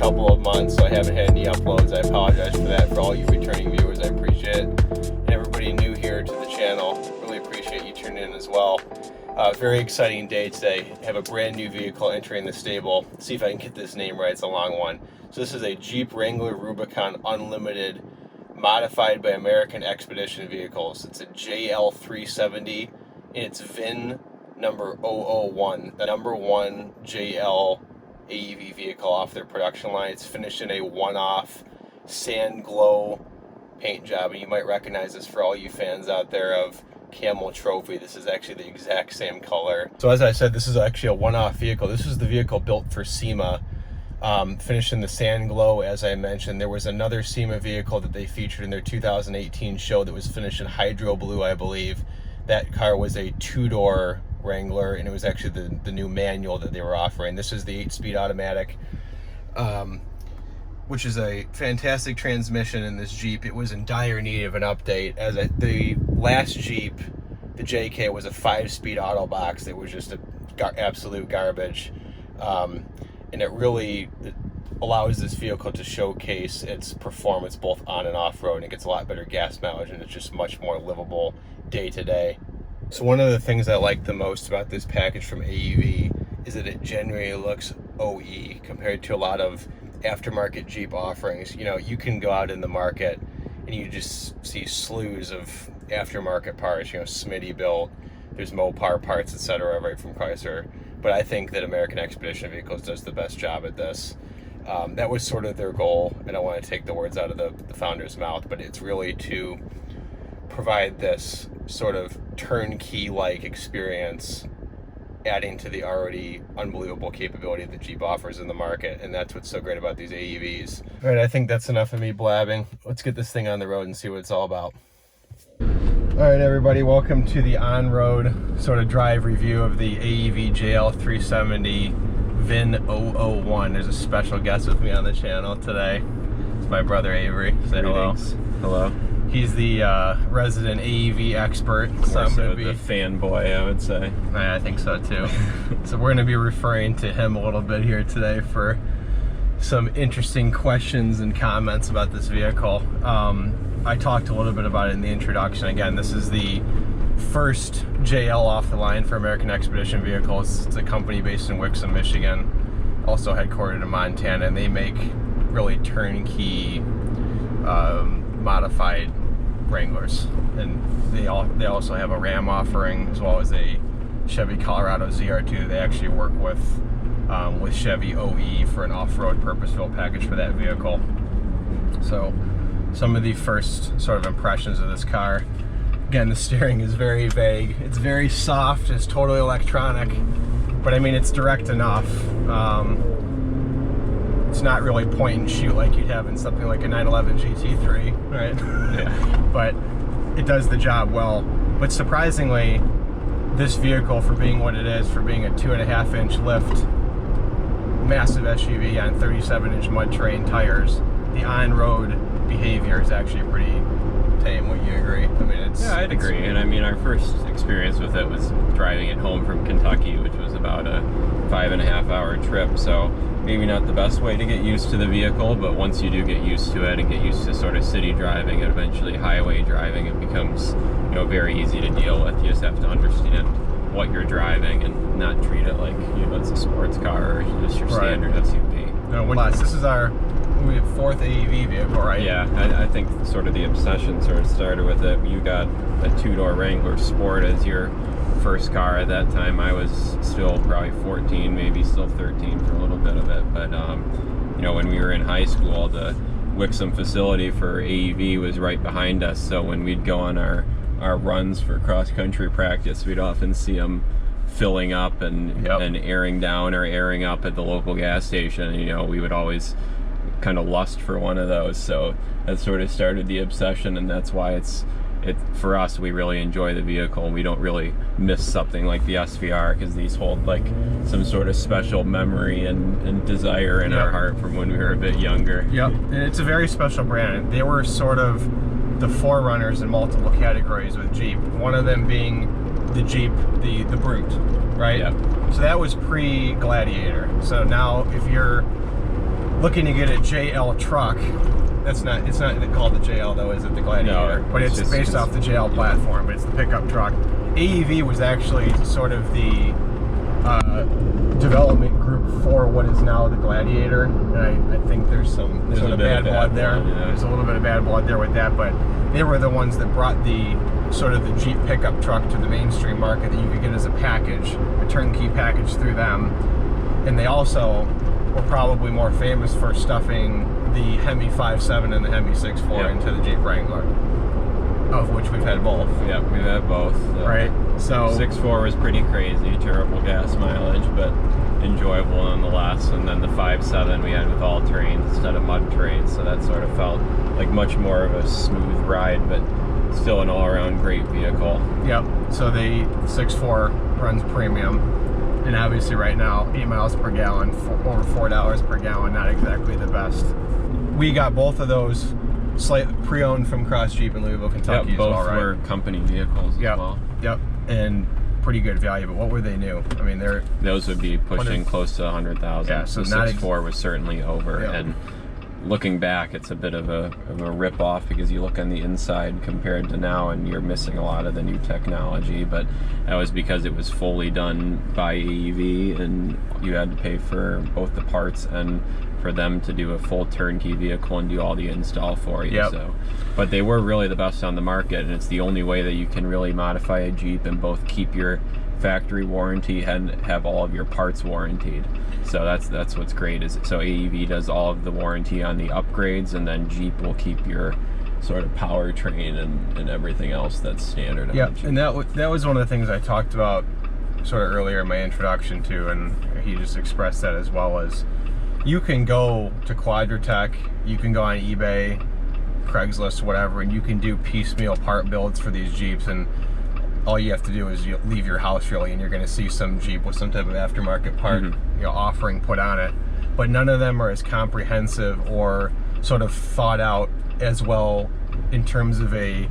couple of months, so I haven't had any uploads. I apologize for that. For all you returning viewers, I appreciate it. And everybody new here to the channel, really appreciate you tuning in as well. Very exciting day today. I have a brand new vehicle entering the stable. Let's see if I can get this name right. It's a long one. So this is a Jeep Wrangler Rubicon Unlimited, modified by American Expedition Vehicles. It's a JL370, and it's VIN number 001, the number one JL AEV vehicle off their production line. It's finished in a one-off Sand Glow paint job, and you might recognize this for all you fans out there of Camel Trophy. This is actually the exact same color. So as I said, this is actually a one-off vehicle. This is the vehicle built for SEMA, finished in the Sand Glow, as I mentioned. There was another SEMA vehicle that they featured in their 2018 show that was finished in Hydro Blue, I believe. That car was a two-door Wrangler, and it was actually the new manual that they were offering. This is the 8-speed automatic, which is a fantastic transmission in this Jeep. It was in dire need of an update, as the last Jeep, the JK, was a 5-speed auto box that was just absolute garbage, and it really allows this vehicle to showcase its performance both on and off-road, and it gets a lot better gas mileage, and it's just much more livable day to day. So one of the things I like the most about this package from AEV is that it genuinely looks OE compared to a lot of aftermarket Jeep offerings. You know, you can go out in the market and you just see slews of aftermarket parts, you know, Smitty built, there's Mopar parts, etc., right from Chrysler. But I think that American Expedition Vehicles does the best job at this. That was sort of their goal. I don't want to take the words out of the founder's mouth, but it's really to provide this sort of turnkey-like experience, adding to the already unbelievable capability that Jeep offers in the market, and that's what's so great about these AEVs. All right, I think that's enough of me blabbing. Let's get this thing on the road and see what it's all about. All right, everybody, welcome to the on-road sort of drive review of the AEV JL370 Vin 001. There's a special guest with me on the channel today. It's my brother Avery. Say hello. Hello. He's the resident AEV expert, so I'm going to be the fanboy, I would say. I think so too. So we're going to be referring to him a little bit here today for some interesting questions and comments about this vehicle. I talked a little bit about it in the introduction. Again, this is the first JL off the line for American Expedition Vehicles. It's a company based in Wixom, Michigan, also headquartered in Montana, and they make really turnkey modified Wranglers, and they also have a Ram offering, as well as a Chevy Colorado ZR2. They actually work with Chevy OE for an off-road purpose-built package for that vehicle. So some of the first sort of impressions of this car. Again, the steering is very vague. It's very soft. It's totally electronic, but I mean, it's direct enough. It's not really point and shoot like you'd have in something like a 911 GT3, right? Yeah. But it does the job well. But surprisingly, this vehicle, for being what it is, for being a 2.5-inch lift, massive SUV on 37-inch mud terrain tires, the on-road behavior is actually pretty tame. Would you agree? I mean, yeah, I'd agree. And I mean, our first experience with it was driving it home from Kentucky, which was about a 5.5-hour trip. So maybe not the best way to get used to the vehicle, but once you do get used to it and get used to sort of city driving and eventually highway driving, it becomes, you know, very easy to deal with. You just have to understand what you're driving and not treat it like, you know, it's a sports car or just your standard SUV. No, this is our fourth AEV vehicle, right? Yeah, I think sort of the obsession sort of started with it. You got a two-door Wrangler Sport as your first car at that time. I was still probably 14, maybe still 13 for a little bit of it. But you know, when we were in high school, the Wixom facility for AEV was right behind us. So when we'd go on our runs for cross-country practice, we'd often see them filling up and airing down or airing up at the local gas station. And, you know, we would always kind of lust for one of those. So that sort of started the obsession, and that's why for us, we really enjoy the vehicle. We don't really miss something like the SVR because these hold like some sort of special memory and desire in our heart from when we were a bit younger. Yep, and it's a very special brand. They were sort of the forerunners in multiple categories with Jeep. One of them being the Jeep, the Brute, right? Yep. So that was pre-Gladiator. So now if you're looking to get a JL truck. It's not called the JL though, is it? The Gladiator? No, but it's based off the JL platform, but it's the pickup truck. AEV was actually sort of the development group for what is now the Gladiator, and I think there's some sort of bad blood there. Yeah. There's a little bit of bad blood there with that, but they were the ones that brought the sort of the Jeep pickup truck to the mainstream market that you could get as a package, a turnkey package through them. And they also were probably more famous for stuffing the Hemi 5.7 and the Hemi 6.4 into the Jeep Wrangler, of which we've had both. Yeah, we've had both. Right. So 6.4 was pretty crazy, terrible gas mileage, but enjoyable nonetheless. And then the 5.7 we had with all terrains instead of mud terrains, so that sort of felt like much more of a smooth ride, but still an all-around great vehicle. Yep. So the 6.4 runs premium, and obviously right now 8 miles per gallon, over $4 per gallon, not exactly the best. We got both of those slightly pre-owned from Cross Jeep in Louisville, Kentucky. Yep, both as well, right? were company vehicles as well. Yep, and pretty good value. But what were they new? I mean, those would be pushing close to 100,000. Yeah, so the 6.4 was certainly over. Yep. And looking back, it's a bit of a rip-off because you look on the inside compared to now and you're missing a lot of the new technology, but that was because it was fully done by AEV and you had to pay for both the parts and for them to do a full turnkey vehicle and do all the install for you. Yep. So, but they were really the best on the market, and it's the only way that you can really modify a Jeep and both keep your factory warranty and have all of your parts warranted. So that's what's great, is so AEV does all of the warranty on the upgrades, and then Jeep will keep your sort of powertrain and everything else that's standard. Yeah, and that was one of the things I talked about sort of earlier in my introduction to, and he just expressed that as well, as you can go to Quadratech, you can go on eBay, Craigslist, whatever, and you can do piecemeal part builds for these Jeeps, and all you have to do is leave your house really, and you're going to see some Jeep with some type of aftermarket part offering put on it. But none of them are as comprehensive or sort of thought out as well in terms of a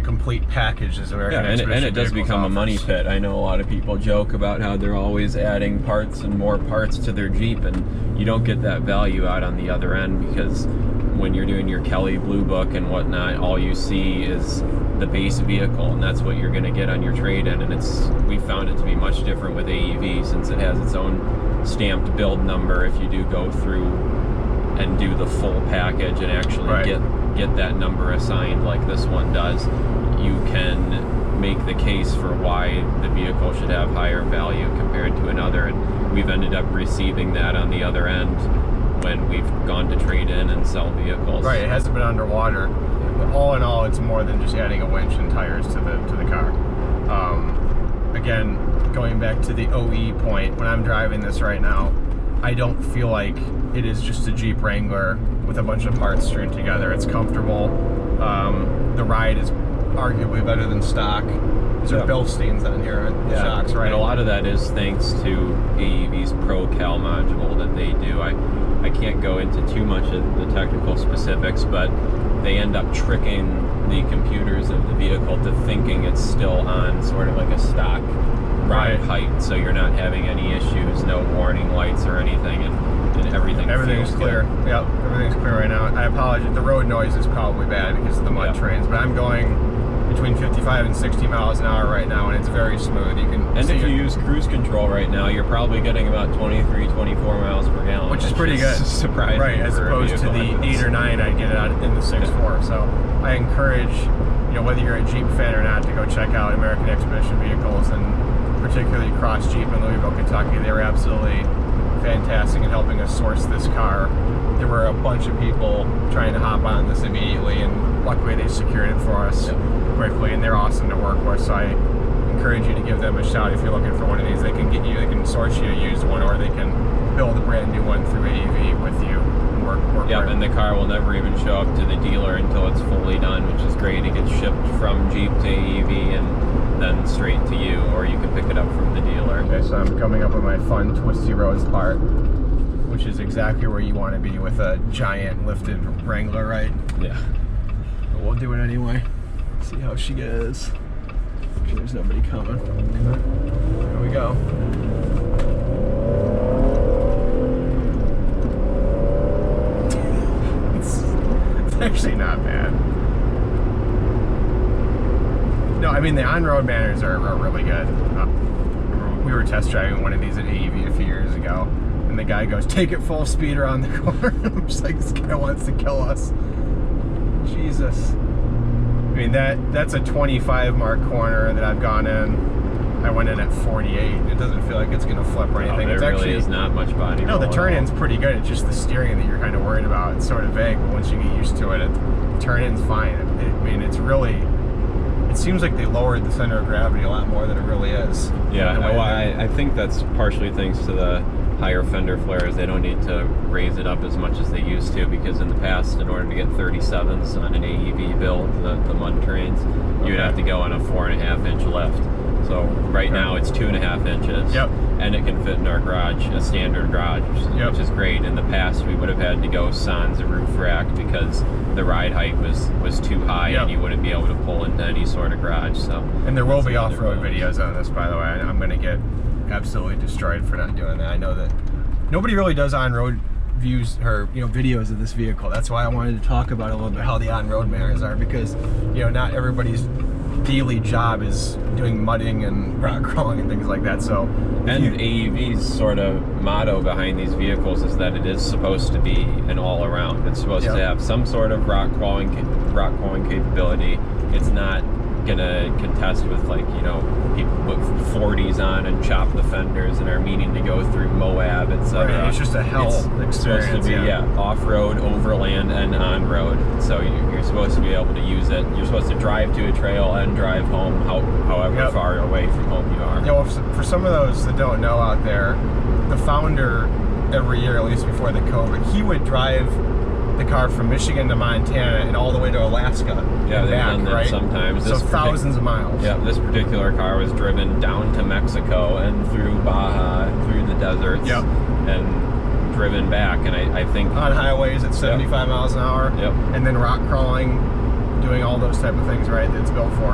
complete package as American Expedition and it does Vehicles become offers. a money pit. I know a lot of people joke about how they're always adding parts and more parts to their Jeep, and you don't get that value out on the other end, because when you're doing your Kelly Blue Book and whatnot, all you see is the base vehicle, and that's what you're going to get on your trade-in. And we found it to be much different with AEV, since it has its own stamped build number. If you do go through and do the full package and actually get that number assigned like this one does, you can make the case for why the vehicle should have higher value compared to another. And we've ended up receiving that on the other end when we've gone to trade in and sell vehicles. Right, it hasn't been underwater. But all in all, it's more than just adding a winch and tires to the car. Again, going back to the OE point, when I'm driving this right now, I don't feel like it is just a Jeep Wrangler with a bunch of parts strewn together. It's comfortable. The ride is arguably better than stock. These are Bilsteins on here, the shocks, right? And a lot of that is thanks to AEV's Pro-Cal module that they do. I can't go into too much of the technical specifics, but they end up tricking the computers of the vehicle to thinking it's still on sort of like a stock ride height, so you're not having any issues, no warning lights or anything, and everything's clear. Good. Yep, everything's clear right now. I apologize, the road noise is probably bad because of the mud trains, but I'm going between 55 and 60 miles an hour right now, and it's very smooth. You can and if you use cruise control right now, you're probably getting about 23, 24 miles per gallon, which is pretty good. Surprising, right? As opposed to the 8 or 9 I'd get it out in the 6.4. So I encourage, whether you're a Jeep fan or not, to go check out American Expedition Vehicles, and particularly Cross Jeep in Louisville, Kentucky. They were absolutely fantastic in helping us source this car. There were a bunch of people trying to hop on this immediately, and luckily they secured it for us quickly, and they're awesome to work with. So I encourage you to give them a shout if you're looking for one of these. They can source you a used one, or they can build a brand new one through AEV with you and work and the car will never even show up to the dealer until it's fully done, which is great. It gets shipped from Jeep to AEV and then straight to you, or you can pick it up from the dealer. Okay, so I'm coming up with my fun twisty roads part, which is exactly where you want to be with a giant lifted Wrangler, right? Yeah. But we'll do it anyway. See how she goes. There's nobody coming. There we go. actually not bad. No, I mean, the on-road manners are really good. We were test driving one of these at AEV a few years ago, and the guy goes, take it full speed around the corner. I'm just like, this guy wants to kill us. Jesus. I mean, that's a 25 mark corner that I've gone in. I went in at 48. It doesn't feel like it's going to flip or anything. There really is not much body roll. No, the turn-in's pretty good. It's just the steering that you're kind of worried about. It's sort of vague, but once you get used to it, the turn-in's fine. I mean, it's really... It seems like they lowered the center of gravity a lot more than it really is. Yeah, well, I think that's partially thanks to the higher fender flares. They don't need to raise it up as much as they used to, because in the past, in order to get 37s on an AEV build, the mud terrains, you'd have to go on a 4.5-inch lift. So right now it's 2.5 inches, and it can fit in our garage, a standard garage, which is great. In the past, we would have had to go sans roof rack because the ride height was too high, and you wouldn't be able to pull into any sort of garage. So, and there will be off-road videos on this, by the way. I'm going to get absolutely destroyed for not doing that. I know that nobody really does on-road views or videos of this vehicle. That's why I wanted to talk about a little bit how the on-road manners are, because not everybody's daily job is doing mudding and rock crawling and things like that. So, and AEV's sort of motto behind these vehicles is that it is supposed to be an all-around. It's supposed to have some sort of rock crawling capability. It's not gonna contest with, like, people put 40s on and chop the fenders and are meaning to go through Moab, etc. Right, it's just a hell experience. Supposed to be off-road, overland, and on-road. So you're supposed to be able to use it. You're supposed to drive to a trail and drive home, however far away from home you are. Well, for some of those that don't know out there, the founder every year, at least before the COVID, he would drive the car from Michigan to Montana and all the way to Alaska. Yeah, they've done that sometimes. So thousands of miles. Yeah, this particular car was driven down to Mexico and through Baja, through the deserts, and driven back. And I think on highways at 75 miles an hour. And then rock crawling, doing all those type of things, right? That it's built for.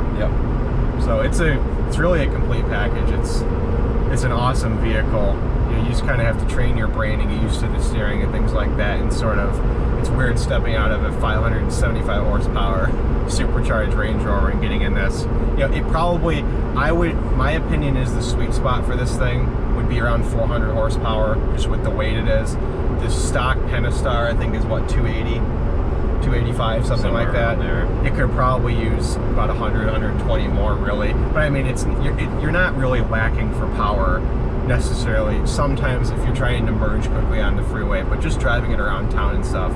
So it's really a complete package. It's an awesome vehicle. You just kind of have to train your brain and get used to the steering and things like that, and sort of, it's weird stepping out of a 575 horsepower supercharged Range Rover and getting in this. It probably, my opinion is the sweet spot for this thing would be around 400 horsepower, just with the weight it is. The stock Pentastar, I think, is what, 280, 285, something somewhere like that. There. It could probably use about 100, 120 more, really. But I mean, you're not really lacking for power necessarily. Sometimes if you're trying to merge quickly on the freeway, but just driving it around town and stuff,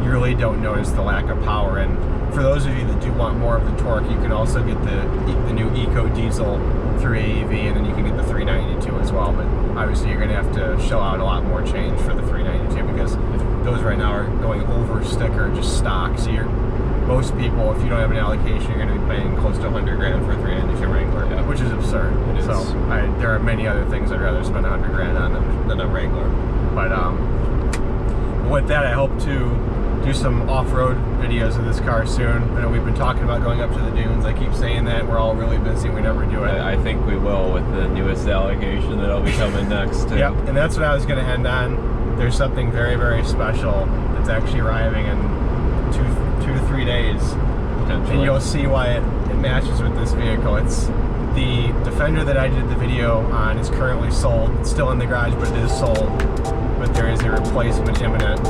you really don't notice the lack of power. And for those of you that do want more of the torque, you can also get the new Eco Diesel through AEV, and then you can get the 392 as well. But obviously you're going to have to shell out a lot more change for the 392, because those right now are going over sticker, just stock. So most people, if you don't have an allocation, you're going to be paying close to 100 grand for a 392 Wrangler, which is absurd. So there are many other things I'd rather spend 100 grand on than a Wrangler. But with that, I hope to do some off-road videos of this car soon. I know we've been talking about going up to the dunes. I keep saying that. We're all really busy. We never do it. I think we will with the newest allocation that'll be coming next. Yep, and that's what I was going to end on. There's something very, very special that's actually arriving in two to 3 days, and you'll see why it matches with this vehicle. It's the Defender that I did the video on is currently sold. It's still in the garage, but it is sold. But there is a replacement imminent.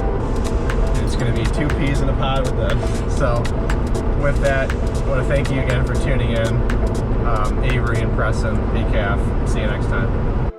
It's going to be 2 peas in a pod with this. So with that, I want to thank you again for tuning in. Avery and Preston, ACAF. See you next time.